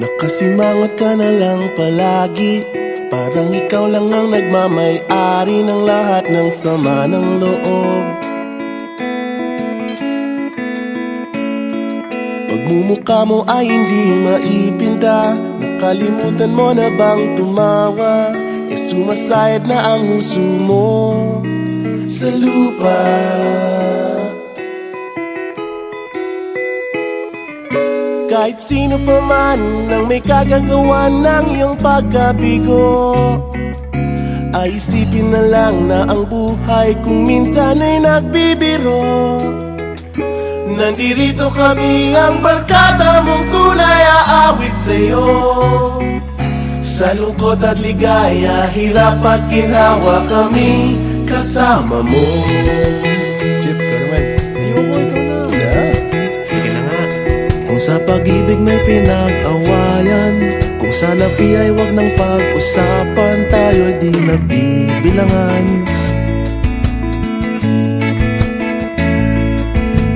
Nakasimangot ka na lang palagi, parang ikaw lang ang nagmamay-ari ng lahat ng sama ng loob. Pagmumukha mo ay hindi maipinta, nakalimutan mo na bang tumawa? Sumasayad na ang huso mo sa lupa. Kahit sino pa man ang may kagagawa ng iyong pagkabigo, ay isipin na lang na ang buhay kung minsan ay nagbibiro. Nandirito kami, ang barkada mong tunay aawit sa'yo. Sa lungkot at ligaya, hirap at ginhawa, kami kasama mo. Chip, ikaw naman. Ayoko, ikaw na. Yeah. Sige na nga. Kung sa pag-ibig may pinag-awayan, kung sa labi ay wag nang pag-usapan, tayo'y di nagbibilangan.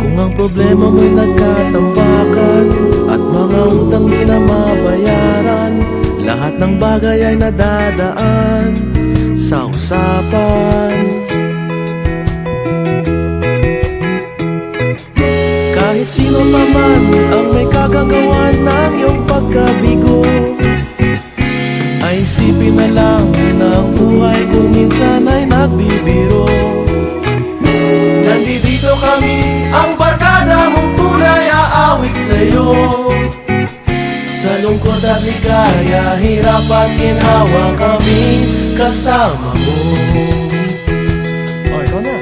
Kung ang problema mo'y nagkatambakan at mga utang di na mabayaran, lahat ng bagay ay nadadaan sa usapan. Kahit sino pa man ang may kagagawa ng iyong pagkabigo, ay isipin na lang na ang buhay kung minsan ay nagbibiro. Nandito kami, ang barkada mong tunay aawit sa'yo. Sa lungkot at ligaya, hirap at ginhawa, kami kasama mo. Oh, ikaw na.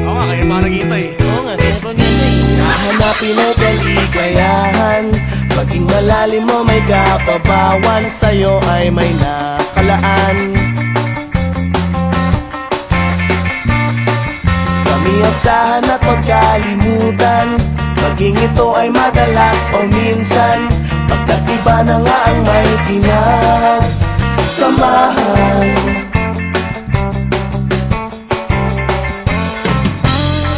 Oo nga, kaya pa naghihintay. Oo nga, kaya pa nito. Hahanapin ay kaligayahan, maging malalim mo may kapabawan, sa'yo ay may nakalaan. Kami asahan at magkalimutan, maging ito ay madalas o minsan, pagkat iba na nga ang may pinagsamahan.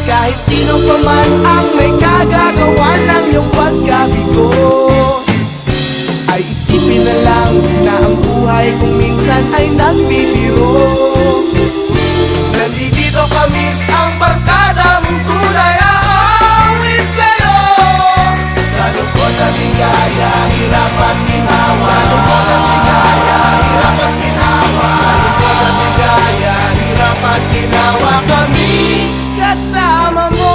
Kahit sino pa man ang may kagagawa ng iyong pagkabigo, ay isipin na lang na ang buhay kung minsan ay nagbibiro. Nandito kami, ang barkada mong tunay aawit sa'yo. Sa lungkot at ligaya, hirap at ginhawa. Sa lungkot at ligaya, hirap at ginhawa. Sa lungkot at ligaya, hirap at ginhawa, kami kasama mo.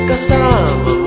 Kasama